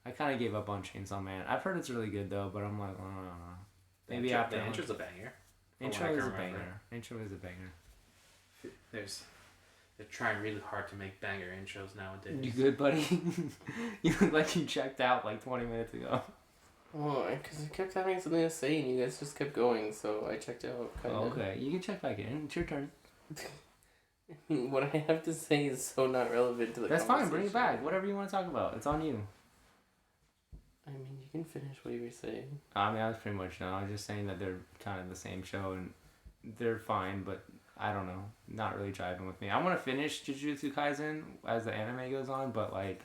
I kind of gave up on Chainsaw Man. I've heard it's really good though, but I'm like, I don't know. Maybe after. The intro's a banger. Intro is a banger. Intro is a banger. They're trying really hard to make banger intros nowadays. You good, buddy? You look like you checked out like 20 minutes ago. Oh, because I kept having something to say and you guys just kept going, so I checked out. Oh, okay. You can check back in. It's your turn. What I have to say is so not relevant to the That's fine. Bring it back. Whatever you want to talk about. It's on you. I mean, you can finish what you were saying. I mean, I was pretty much done. I was just saying that they're kind of the same show and they're fine, but I don't know. Not really driving with me. I want to finish Jujutsu Kaisen as the anime goes on, but like,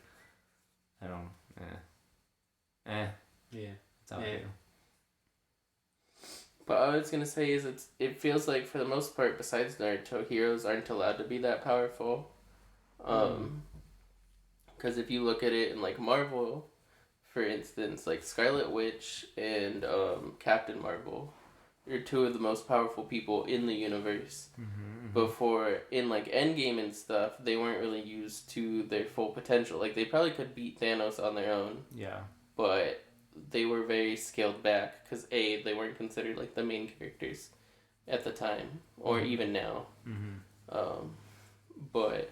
I don't. Yeah. That's how I feel. But all I was gonna say is it feels like for the most part, besides Naruto, heroes aren't allowed to be that powerful. Because if you look at it in like Marvel, for instance, like Scarlet Witch and Captain Marvel. You're 2 of the most powerful people in the universe. Before, in like Endgame and stuff, they weren't really used to their full potential. Like they probably could beat Thanos on their own. Yeah. But they were very scaled back because they weren't considered like the main characters at the time or even now. But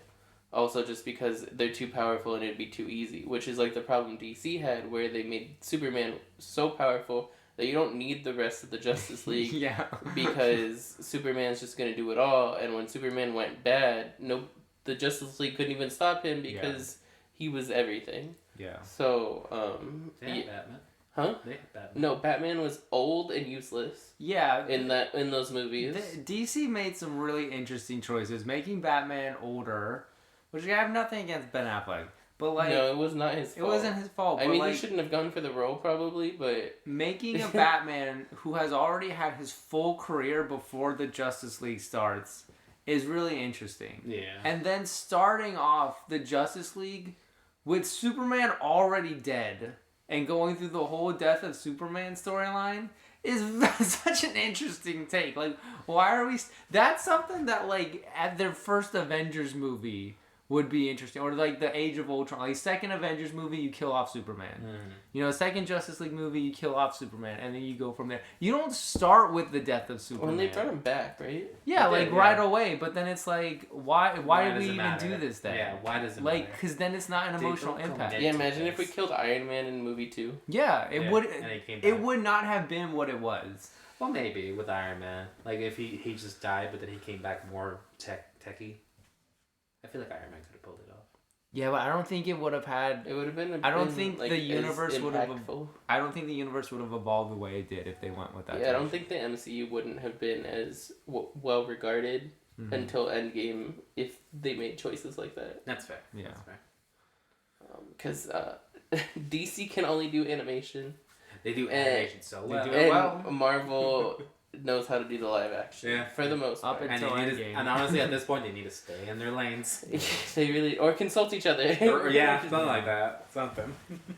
also just because they're too powerful and it'd be too easy, which is like the problem DC had, where they made Superman so powerful that you don't need the rest of the Justice League. Yeah. Because Superman's just going to do it all. And when Superman went bad, the Justice League couldn't even stop him because he was everything. Yeah. So, Batman. Huh? Batman. No, Batman was old and useless. Yeah. In those movies. DC made some really interesting choices. Making Batman older, which I have nothing against Ben Affleck. But like, no, it was not his fault. It wasn't his fault. I mean, he shouldn't have gone for the role probably, but... Making a Batman who has already had his full career before the Justice League starts is really interesting. Yeah. And then starting off the Justice League with Superman already dead and going through the whole death of Superman storyline is such an interesting take. Like, why are we... That's something that, like, at their first Avengers movie... would be interesting. Or like the Age of Ultron, like second Avengers movie, you kill off Superman. You know, second Justice League movie, you kill off Superman, and then you go from there. You don't start with the death of Superman. When they brought him back, right? Yeah, like right away. But then it's like, why do we even matter? do this then? Yeah, why does it like, matter? because then it's not an emotional impact. Yeah, imagine if we killed Iron Man in movie 2. Yeah, it would. And he came It back. would not have been what it was. Well, maybe with Iron Man. Like if he just died, but then he came back more techie. I feel like Iron Man could have pulled it off. Yeah, but I don't think it would have had. It would have been. I don't think the universe would have. impactful. I don't think the universe would have evolved the way it did if they went with that. Yeah, I don't think the MCU wouldn't have been as well regarded until Endgame if they made choices like that. That's fair. Yeah. That's fair. Because DC can only do animation. They do animation so well. They do it And well. Marvel knows how to do the live action. Yeah. For the most Up part. until And, Endgame. and honestly, at this point, they need to stay in their lanes. They really... Or consult each other. Yeah, something like that. Something.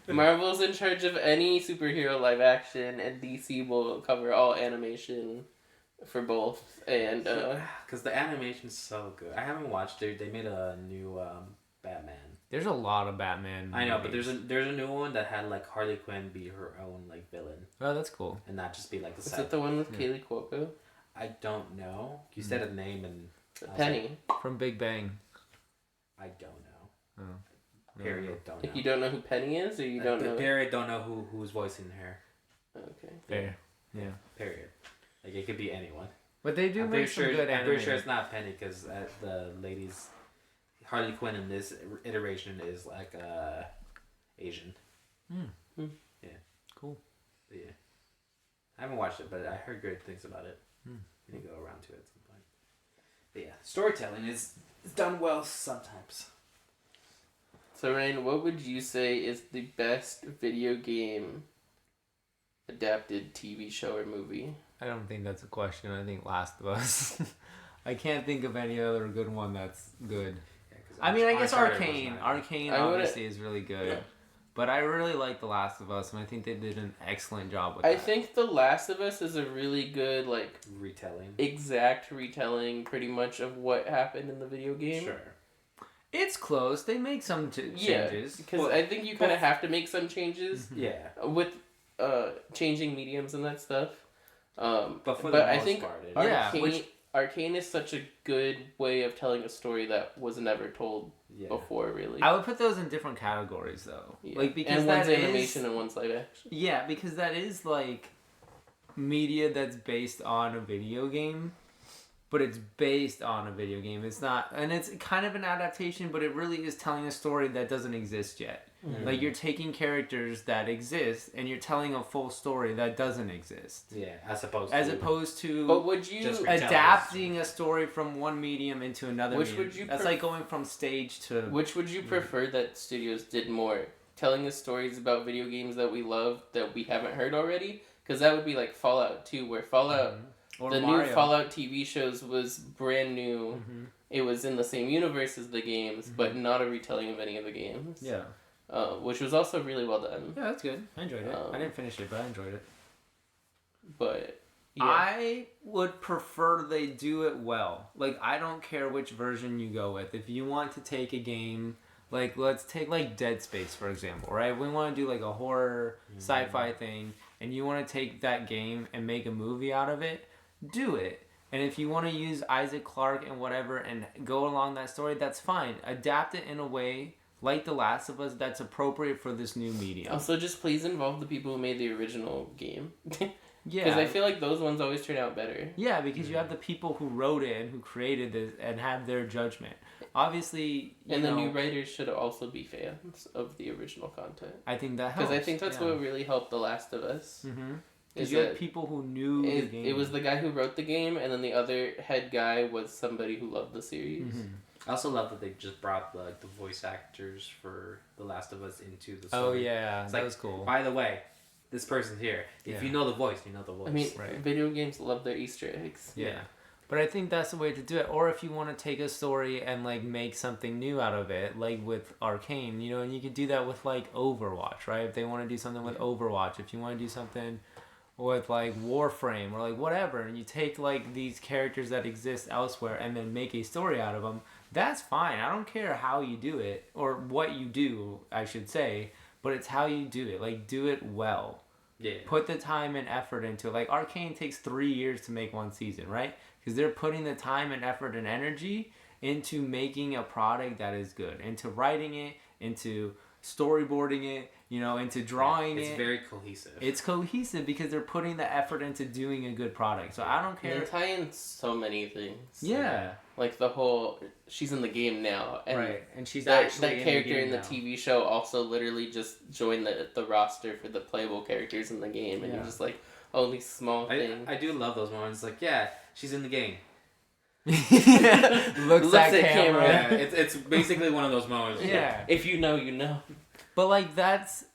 Marvel's in charge of any superhero live action, and DC will cover all animation for both. And Because the animation's so good. I haven't watched it. They made a new Batman. There's a lot of Batman. I know, but movies. there's a new one that had like Harley Quinn be her own like villain, Oh, that's cool. and not just be like the is side. it the one with Kaylee Cuoco? I don't know. You said a name and I was Penny. From Big Bang. like, I don't know. Oh. Period. Don't know. Like, you don't know who Penny is, or you don't know... Period. Don't know who's voicing her. Okay. Fair. Yeah. Period. Like it could be anyone. But they do I'm make pretty some sure. good I'm pretty sure animation. it's not Penny because the lady's Harley Quinn in this iteration is like Asian. Yeah. Cool. But yeah. I haven't watched it, but I heard great things about it. Gonna go around to it at some point. But yeah, storytelling is done well sometimes. So, Ryan, what would you say is the best video game adapted TV show or movie? I don't think that's a question. I think Last of Us. I can't think of any other good one that's good. Yeah, 'cause I mean, I guess Uncharted was Arcane. not- Arcane I would've- obviously is really good. Yeah. But I really like The Last of Us, and I think they did an excellent job with I that. think The Last of Us is a really good, like, retelling. exact retelling, pretty much, of what happened in the video game. Sure. It's close. They make some Yeah, changes. because I think you kind of have to make some changes Yeah. with changing mediums and that stuff. But for but the I most think part, it Yeah, Arcane, Arcane is such a good way of telling a story that was never told yeah. before, really. I would put those in different categories, though. Yeah. Like, because and one's that is- animation and one's live action. Yeah, because that is like media that's based on a video game, but it's based on a video game. It's not, and it's kind of an adaptation, but it really is telling a story that doesn't exist yet. Like, you're taking characters that exist and you're telling a full story that doesn't exist. Yeah, as opposed to But would you Just adapting a story from one medium into another Which medium. would you That's like going from stage to... Which would you prefer that studios did more? Telling us stories about video games that we love that we haven't heard already? Because that would be like Fallout 2, where Fallout, Or the Mario. new Fallout TV shows was brand new. It was in the same universe as the games, but not a retelling of any of the games. Yeah. Which was also really well done. Yeah, that's good. I enjoyed it. Um, I didn't finish it, but I enjoyed it. But yeah. I would prefer they do it well. Like, I don't care which version you go with. If you want to take a game, like, let's take, like, Dead Space, for example, right? We want to do, like, a horror, sci-fi thing, and you want to take that game and make a movie out of it, do it. And if you want to use Isaac Clarke and whatever and go along that story, that's fine. Adapt it in a way, like The Last of Us, that's appropriate for this new medium. Also, just please involve the people who made the original game. Yeah. Because I feel like those ones always turn out better. Yeah, because you have the people who wrote it and who created this and have their judgment. Obviously, you And know, the new writers should also be fans of the original content. I think that helps. Because I think that's yeah. what really helped The Last of Us. Mm-hmm. Is Because you had that people who knew the game. it was the guy who wrote the game, and then the other head guy was somebody who loved the series. Mm-hmm. I also love that they just brought like the voice actors for The Last of Us into the Oh story. yeah, It's that like, was cool. By the way, this person's here. If Yeah. you know the voice, you know the voice. I mean, Right. video games love their Easter eggs. Yeah. But I think that's the way to do it. Or if you want to take a story and like make something new out of it, like with Arcane, you know, and you could do that with like Overwatch, right? If they want to do something with Overwatch, if you want to do something with like Warframe or like whatever, and you take like these characters that exist elsewhere and then make a story out of them, that's fine. I don't care how you do it or what you do, I should say, but it's how you do it. Like, do it well. Yeah. Put the time and effort into it. Like, Arcane takes 3 years to make one season, right? Because they're putting the time and effort and energy into making a product that is good, into writing it, into storyboarding it, into drawing It's it. very cohesive. It's cohesive because they're putting the effort into doing a good product. So I don't care. They tie in so many things. Yeah. Like the whole, she's in the game now. And Right. And she's that actually character in the now. TV show also literally just joined the roster for the playable characters in the game. And you're just like, oh, these small things. I do love those moments. Like, yeah, she's in the game. Looks at camera. Yeah, it's basically one of those moments. Yeah. If you know, you know. But like that's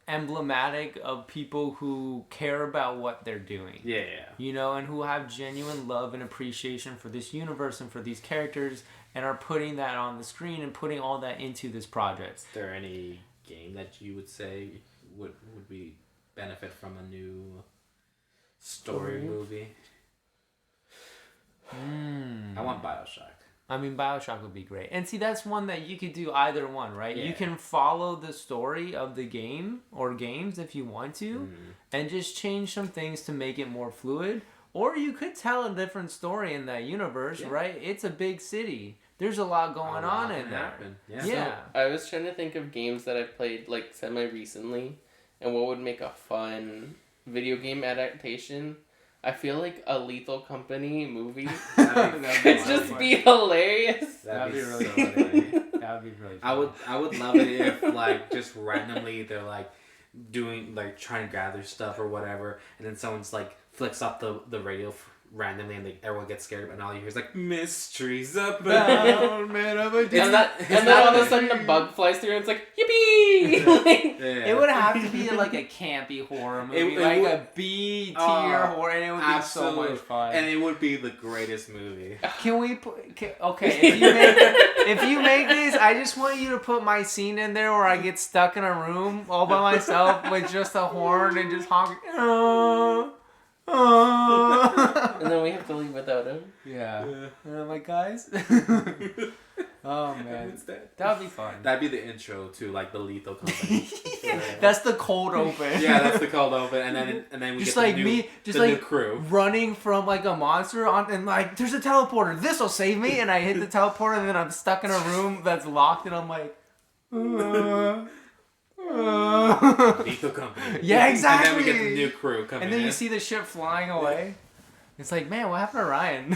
emblematic of people who care about what they're doing. Yeah. And who have genuine love and appreciation for this universe and for these characters and are putting that on the screen and putting all that into this project. Is there any game that you would say would be benefit from a new story movie? I want BioShock. I mean, BioShock would be great. And see, that's one that you could do either one, right? Yeah. You can follow the story of the game or games if you want to and just change some things to make it more fluid. Or you could tell a different story in that universe, right? It's a big city. There's a lot going on in there. Yeah. Yeah. So I was trying to think of games that I've played like semi-recently and what would make a fun video game adaptation. I feel like a Lethal Company movie could just be hilarious. That'd be really funny. That would be really fun. I would love it if like just randomly they're like doing like trying to gather stuff or whatever, and then someone's like flicks up the radio randomly and everyone gets scared, and all you hear is like mysteries abound, man of a And then all of a sudden a bug flies through and it's like yippee! It would have to be like a campy horror movie, like a B tier horror, and it would be so much fun. And it would be the greatest movie. Can we okay, if you make this, I just want you to put my scene in there where I get stuck in a room all by myself with just a horn and just honking. And then we have to leave without him. Yeah. And I'm like, guys. Oh man, that'd be fun. That'd be the intro to like the Lethal Company. That's the cold open. Yeah, that's the cold open, and then we just get like the new, me, just the like new crew running from like a monster on, and like there's a teleporter. This will save me, and I hit the teleporter, and then I'm stuck in a room that's locked, and I'm like. Lethal Company. Yeah, exactly. And then we get the new crew coming and then in. you see the ship flying away. It's like, man, what happened to Ryan?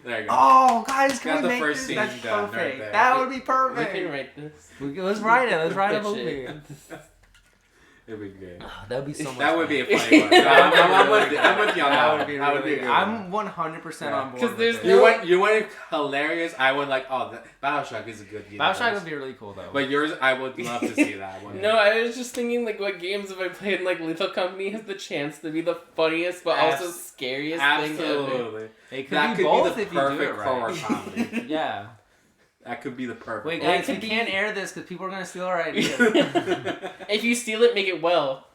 There you go. Oh, guys, can Got we the make first this? scene That's done right perfect. there. That would be We perfect. can write this. Let's write it. Let's write a Pitch movie. it. It'd be good. Oh, that'd be so much That fun. would be a funny one. I'm with you on That that. would be That would really be good. good. I'm 100% on board. 'Cause with there's it. no- You want it hilarious? I would like. Oh, BioShock is a good universe. BioShock would be really cool though. But yours, I would love to see that one. No, I was just thinking like what games have I played and like Lethal Company has the chance to be the funniest but also scariest thing ever. Absolutely. It could That be could both be the if you do it perfect horror right. comedy. Yeah. That could be the perfect. Wait, horror guys, we could be- can't air this because people are gonna steal our ideas. If you steal it, make it well.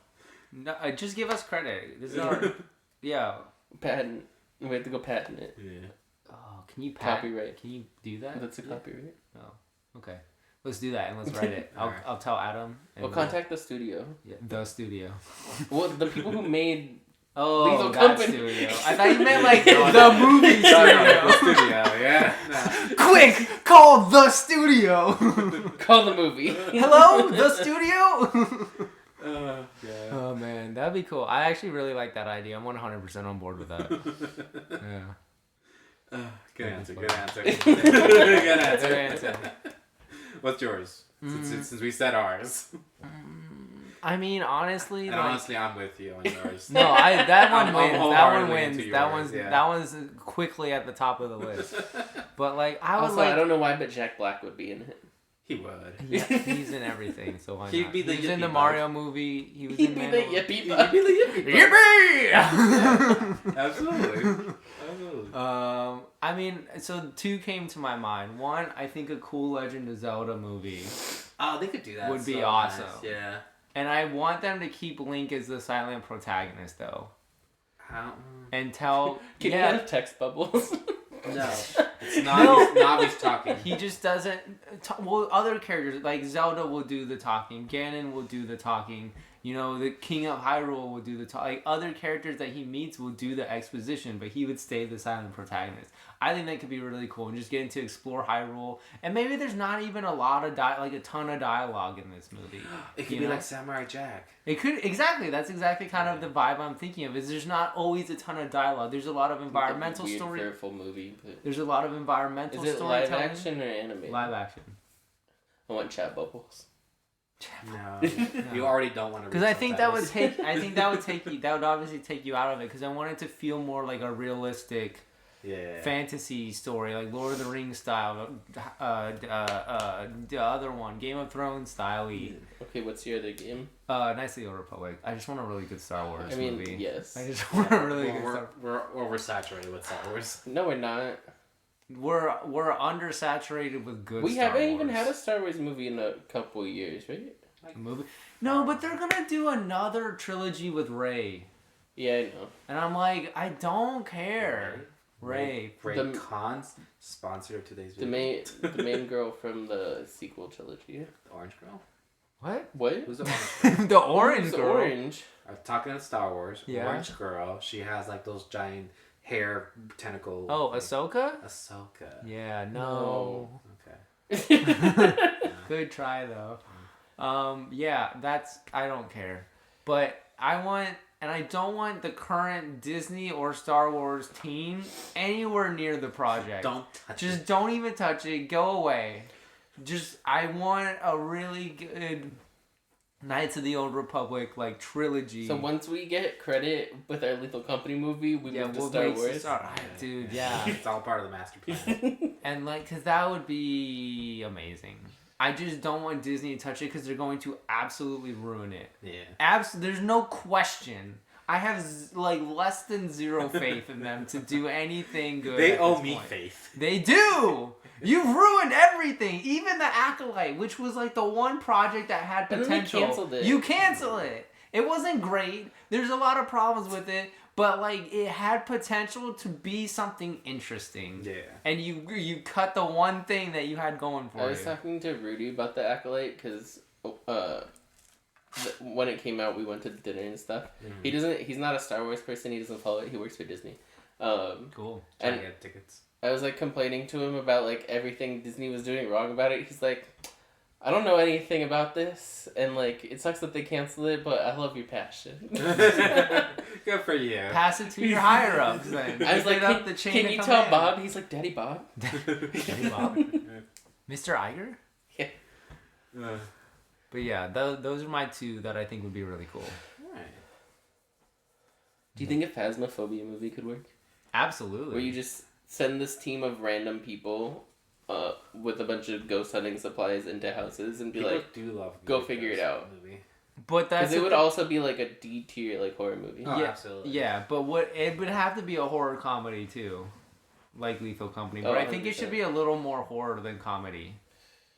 No, just give us credit. This is our. Yeah. Patent. We have to go patent it. Yeah. Oh, can you patent? Copyright. Can you do that? That's a copyright. Oh, okay. Let's do that and let's write it. Alright. I'll tell Adam. And We'll contact the studio. Yeah, the studio. Well, the people who made Oh, Lethal that Company. studio. I thought you meant like the movie The studio. studio, yeah. Nah. Quick, call the studio. call the movie. Hello, the studio. Yeah. Oh man, that'd be cool. I actually really like that idea. I'm 100% on board with that. Yeah. Good answer. funny. Good answer. Good answer. Good answer. What's yours? Since we said ours. I mean, honestly, And like, honestly, I'm with you on yours. no, that one I'm wins. That one wholeheartedly wins. into That yours, one's yeah. that one's quickly at the top of the list. But like, I would Also, like. I don't know why, but Jack Black would be in it. He would. Yeah, he's in everything, so why He'd not? be the he was in yippee the bug. Mario movie. He was He'd in be the Mandal- yippee bug. He'd be the yippee. Yippee! Absolutely. Absolutely. I mean, so two came to my mind. One, I think a cool Legend of Zelda movie, Oh, they could do that. Would be so awesome. nice, yeah. and I want them to keep Link as the silent protagonist though, How? and tell Can you have text bubbles? No, it's Navi's talking. He just doesn't. Well, other characters like Zelda will do the talking. Ganon will do the talking. You know, the King of Hyrule will do the talk. Like other characters that he meets will do the exposition, but he would stay the silent protagonist. I think that could be really cool, and just getting to explore Hyrule. And maybe there's not even a lot of a ton of dialogue in this movie. It could be like Samurai Jack. It could exactly. That's exactly kind of the vibe I'm thinking of. Is there's not always a ton of dialogue. There's a lot of environmental story. Fearful movie. But... There's a lot of environmental story. Is it live action or animated? Live action. I want chat bubbles. No, you already don't want to. Because I think that would take. I think that would take you. That would obviously take you out of it. Because I want it to feel more like a realistic, fantasy story, like Lord of the Rings style. The other one, Game of Thrones style. Okay, what's your other game? Knights of the Old Republic. I just want a really good Star Wars movie. Yes. I just want a really good. We're oversaturated with Star Wars. No, we're not. We're undersaturated with good. We haven't even had a Star Wars movie in a couple of years, right? Like movie? No, but they're gonna do another trilogy with Rey. Yeah, I know. And I'm like, I don't care. Rey Khan's sponsor of today's video. The main girl from the sequel trilogy. The orange girl. What? Who's the orange girl? The orange girl. Orange. I'm talking to Star Wars. Yeah. Orange girl. She has like those giant hair tentacle. Oh, Ahsoka? Ahsoka. Yeah, no. Okay. Good try though. Yeah, I don't care. But I don't want the current Disney or Star Wars team anywhere near the project. Don't even touch it. Go away. I want a really good Knights of the Old Republic trilogy. So once we get credit with our Lethal Company movie, we move to Star Wars. Dude, yeah. It's all part of the master plan. And because that would be amazing. I just don't want Disney to touch it because they're going to absolutely ruin it. Yeah. There's no question. I have less than zero faith in them to do anything good. They owe me faith. They do. You've ruined everything, even the Acolyte, which was the one project that had potential. And they canceled it. You cancel it. It wasn't great. There's a lot of problems with it, but it had potential to be something interesting. Yeah. And you cut the one thing that you had going for you. I was talking to Rudy about the Acolyte because when it came out, we went to dinner and stuff. Mm-hmm. He's not a Star Wars person. He doesn't follow it. He works for Disney. Cool. Trying to get tickets. I was complaining to him about everything Disney was doing wrong about it. He's like, I don't know anything about this, and it sucks that they canceled it, but I love your passion. Good for you. Pass it to your higher ups then. I was like, can you tell Bob? He's like, Daddy Bob. Daddy Bob. Mr. Iger. Yeah. But yeah, those are my two that I think would be really cool. All right. Do you think a Phasmophobia movie could work? Absolutely. Where you just send this team of random people with a bunch of ghost hunting supplies into houses and be People like, do love go figure it out. Movie. But that's because it would also be a D tier horror movie. Oh, yeah, absolutely. Yeah, but it would have to be a horror comedy too, like Lethal Company. But I think it should be a little more horror than comedy.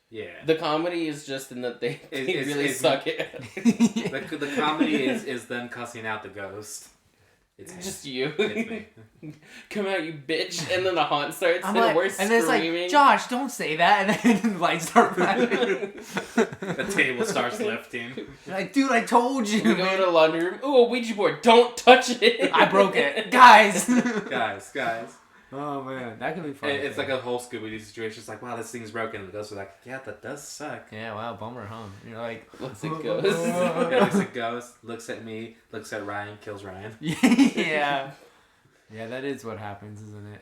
Yeah. The comedy is just in that they really suck it. The comedy is them cussing out the ghost. It's just you. It's me. Come out, you bitch! And then the haunt starts, and we're and screaming. then it's Josh, don't say that, and then lights start flashing. The table starts lifting. Dude, I told you. We go in the laundry room. Ooh, a Ouija board! Don't touch it! I broke it, guys. guys. Oh man, that could be fun. It's like a whole Scooby-Doo situation. It's wow, this thing's broken. And the ghosts are like, yeah, that does suck. Yeah, wow, bummer, huh? You're like, looks at ghost. Yeah, looks at ghost, looks at me, looks at Ryan, kills Ryan. Yeah. Yeah, that is what happens, isn't it?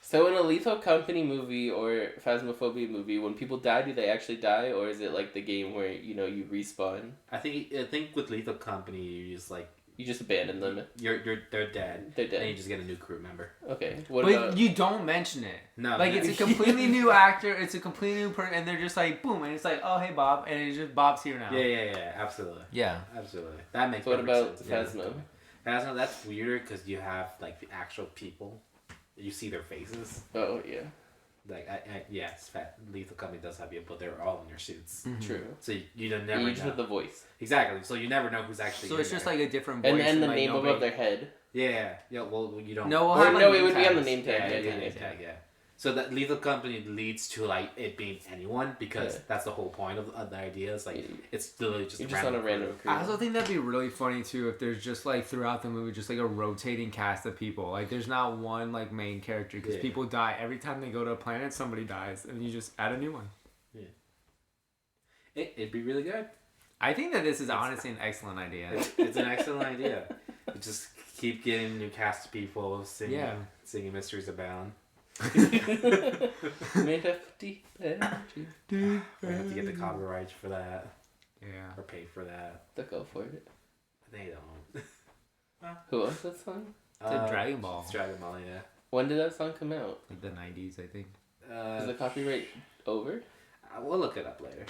So in a Lethal Company movie or Phasmophobia movie, when people die, do they actually die, or is it like the game where you respawn? I think with Lethal Company, you just abandon them. They're dead. They're dead. And you just get a new crew member. Okay. But you don't mention it. No. It's a completely new actor. It's a completely new person, and they're just boom, and it's oh hey Bob, and it's just Bob's here now. Yeah. Absolutely. Yeah. Absolutely. That makes. So what about sense. Phasmo? Phasmo, that's weirder because you have the actual people. You see their faces. Oh yeah. Like, yes, Lethal Company does have you, but they're all in your suits. Mm-hmm. True. So you don't never Each know. with the voice. Exactly. So you never know who's actually. So in it's just there. like a different voice. And the like name nobody... above their head. Yeah. Well, you don't. No, we'll Or have, like, no, name it would be on the tags. name tag. Yeah. So that Lethal Company leads to like it being anyone because that's the whole point of the idea. It's like it's literally just you're just on a random crew. I also think that'd be really funny too if there's just like throughout the movie just like a rotating cast of people. Like there's not one like main character because people die every time they go to a planet. Somebody dies and you just add a new one. Yeah. It'd be really good. I think that this is honestly an excellent idea. It's an excellent idea. You just keep getting new cast of people singing Mysteries Abound. Made of deep energy. We have to get the copyrights for that. Yeah. Or pay for that. They'll go for it. They don't. Who owns that song? It's Dragon Ball. It's Dragon Ball, yeah. When did that song come out? Like the 90s, I think. Is the copyright over? We'll look it up later.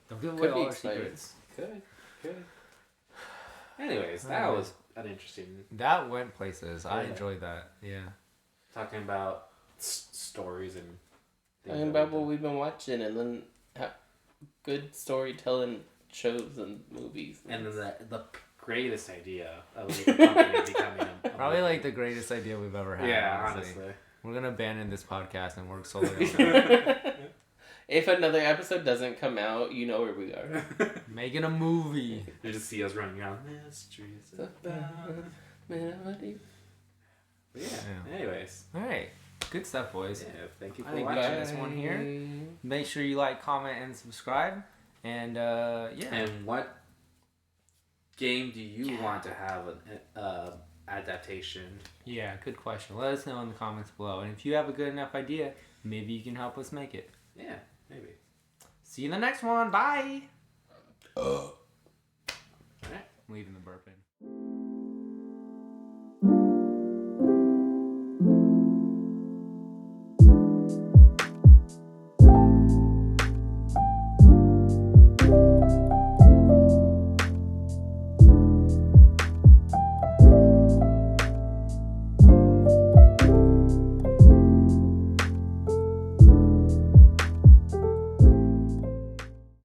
Don't give away Could be all our expired. secrets. Could. Anyways, that was an interesting... That went places. I Yeah. enjoyed that. Yeah. Talking about stories and... things Talking that about what we've been watching and then good storytelling shows and movies. And then the greatest idea of the company becoming a... Probably like the greatest idea we've ever had. Yeah, honestly. honestly. We're going to abandon this podcast and work solely on that. If another episode doesn't come out, you know where we are. Making a movie. You just see us running around. Mysteries Abound. Melody. But yeah, anyways. All right. Good stuff, boys. Yeah, thank you I for think watching. this one here. Make sure you like, comment, and subscribe. And yeah. And what game do you want to have an adaptation? Yeah, good question. Let us know in the comments below. And if you have a good enough idea, maybe you can help us make it. Yeah, maybe. See you in the next one. Bye. All right. Leaving the burp in.